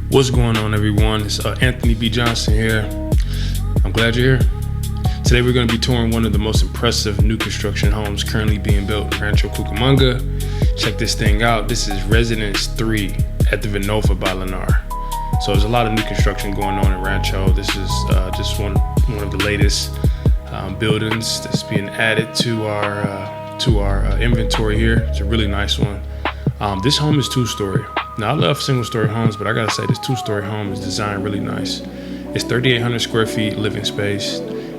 What's going on, everyone? It's Anthony B. Johnson here. I'm glad you're here. Today we're going to be touring one of the most impressive new construction homes currently being built, Rancho Cucamonga. Check this thing out. This is Residence 3 at the Vinova by Lennar. So there's a lot of new construction going on in Rancho. This is just one of the latest buildings that's being added to our inventory here. It's a really nice one. This home is two-story. Now, I love single-story homes, but I gotta say this two-story home is designed really nice. It's 3,800 square feet living space,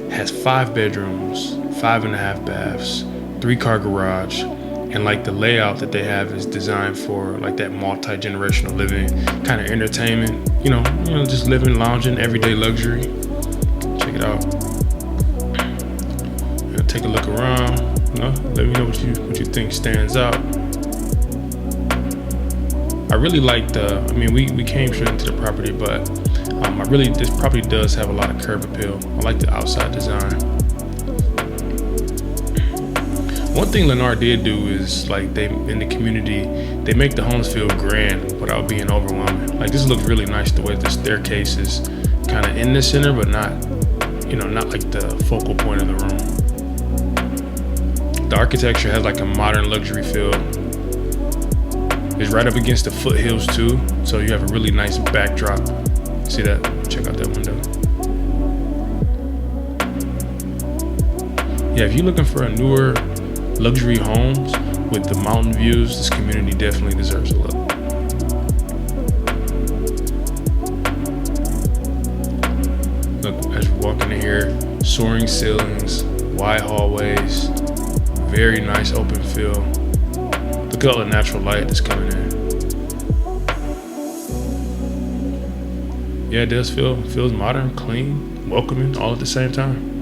has 5 bedrooms, 5.5 baths, 3-car garage, and like the layout that they have is designed for like that multi-generational living, kind of entertainment, you know, just living, lounging, everyday luxury. Check it out. Take a look around. Let me know what you think stands out. I really like we came straight into the property, but this property does have a lot of curb appeal. I like the outside design. One thing Lennar did do is, like, in the community, they make the homes feel grand without being overwhelming. Like, this looks really nice, the way the staircase is kind of in the center, but not like the focal point of the room. The architecture has like a modern luxury feel. It's right up against the foothills too, so you have a really nice backdrop. See that? Check out that window. Yeah, if you're looking for a newer luxury homes with the mountain views, this community definitely deserves a look. Look, as you're walking in here, soaring ceilings, wide hallways, very nice open feel. Look at all the natural light that's coming in. Yeah, it does feels modern, clean, welcoming, all at the same time.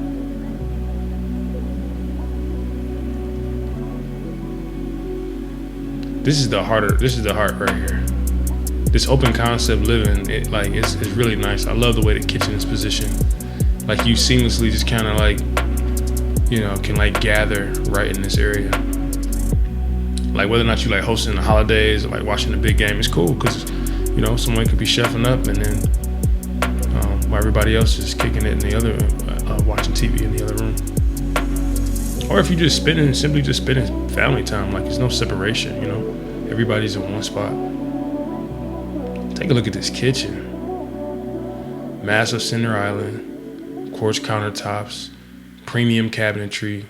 This is the heart right here. This open concept living, it's really nice. I love the way the kitchen is positioned. Like, you seamlessly just kind of like, can like gather right in this area. Like, whether or not you like hosting the holidays or like watching the big game, it's cool because, someone could be chefing up and then while everybody else is kicking it in the other, watching TV in the other room. Or if you're just simply spending family time, like there's no separation, everybody's in one spot. Take a look at this kitchen. Massive center island, quartz countertops, premium cabinetry,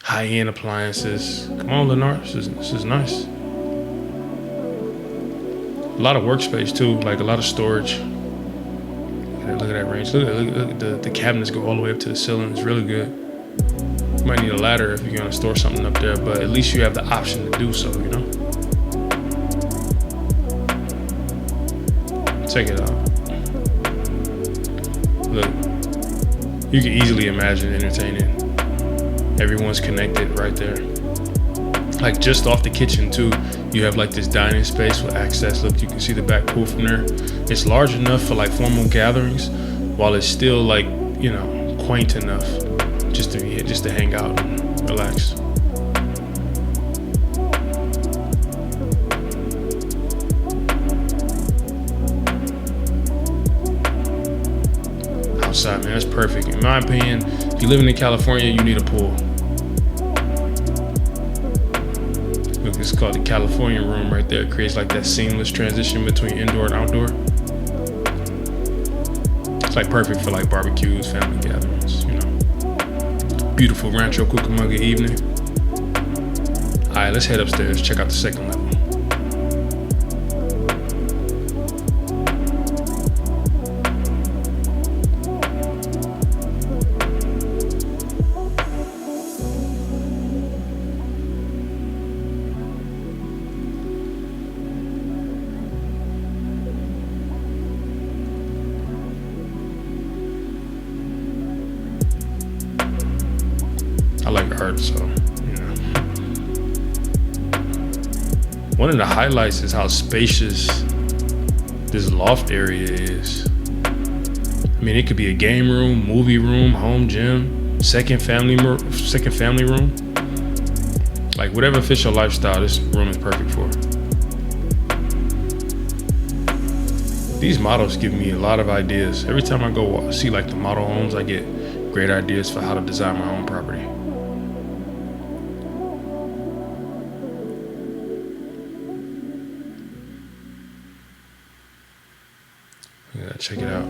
high-end appliances. Come on, Lennar, this is nice. A lot of workspace too, like a lot of storage. Look at that range. Look at the cabinets go all the way up to the ceiling. It's really good. You might need a ladder if you're gonna store something up there, but at least you have the option to do so, Check it out. Look, you can easily imagine entertaining. Everyone's connected right there. Like, just off the kitchen too, you have like this dining space with access. Look, you can see the back pool from there. It's large enough for like formal gatherings, while it's still like, quaint enough just to hang out and relax. Outside, man, that's perfect. In my opinion, if you're living in California, you need a pool. Look, it's called the California room right there. It creates like that seamless transition between indoor and outdoor. It's like perfect for like barbecues, family gatherings, Beautiful Rancho Cucamonga evening. All right, let's head upstairs, check out the second level. I like art, so, One of the highlights is how spacious this loft area is. I mean, it could be a game room, movie room, home gym, second family room. Like, whatever fits your lifestyle, this room is perfect for. These models give me a lot of ideas. Every time I go see like the model homes, I get great ideas for how to design my own property. Yeah, check it out.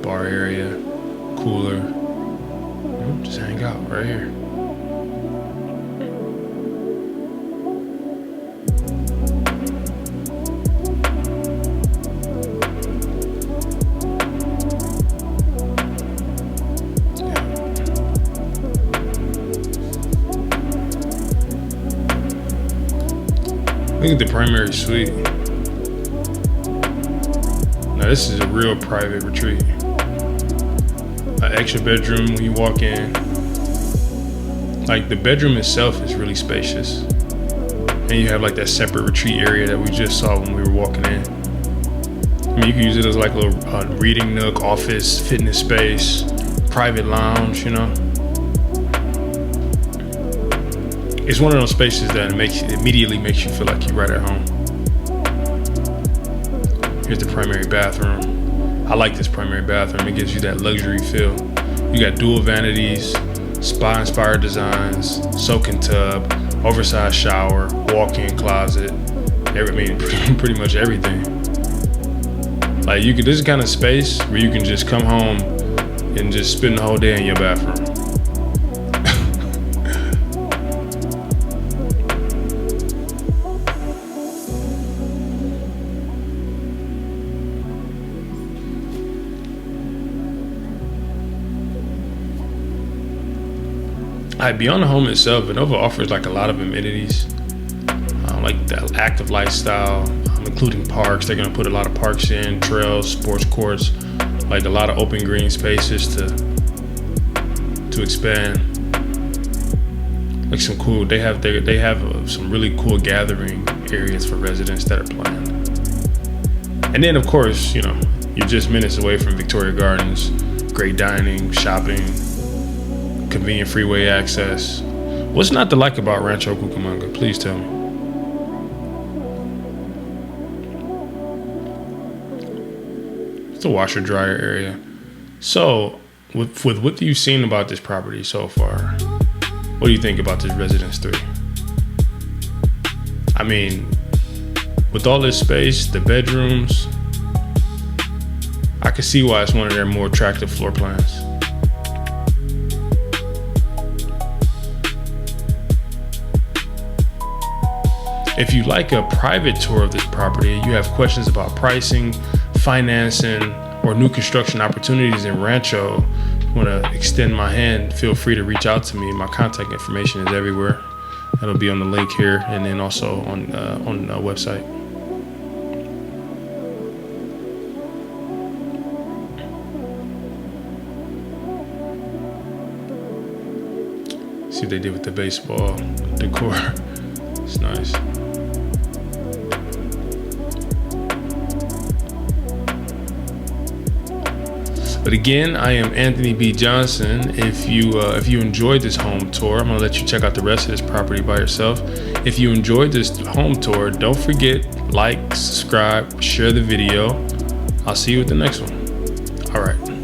Bar area, cooler. Just hang out right here. Look at the primary suite. Now this is a real private retreat. An extra bedroom when you walk in. Like the bedroom itself is really spacious. And you have like that separate retreat area that we just saw when we were walking in. I mean, you can use it as like a little reading nook, office, fitness space, private lounge, you know. It's one of those spaces that immediately makes you feel like you're right at home. Here's the primary bathroom. I like this primary bathroom. It gives you that luxury feel. You got dual vanities, spa-inspired designs, soaking tub, oversized shower, walk-in closet. Pretty much everything. Like this is the kind of space where you can just come home and just spend the whole day in your bathroom. Beyond the home itself, Vinova offers like a lot of amenities, like the active lifestyle, including parks. They're gonna put a lot of parks in, trails, sports courts, like a lot of open green spaces to expand. Like some cool. They have some really cool gathering areas for residents that are planned. And then of course, you know, you're just minutes away from Victoria Gardens. Great dining, shopping, convenient freeway access. What's not to like about Rancho Cucamonga? Please tell me. It's a washer dryer area. So, with what you've seen about this property so far, what do you think about this Residence 3? I mean, with all this space, the bedrooms, I can see why it's one of their more attractive floor plans. If you like a private tour of this property, you have questions about pricing, financing, or new construction opportunities in Rancho, want to extend my hand, feel free to reach out to me. My contact information is everywhere. That'll be on the link here and then also on the website. See what they did with the baseball decor. It's nice. But again, I am Anthony B. Johnson. If you enjoyed this home tour, I'm gonna let you check out the rest of this property by yourself. If you enjoyed this home tour, don't forget, like, subscribe, share the video. I'll see you at the next one. All right.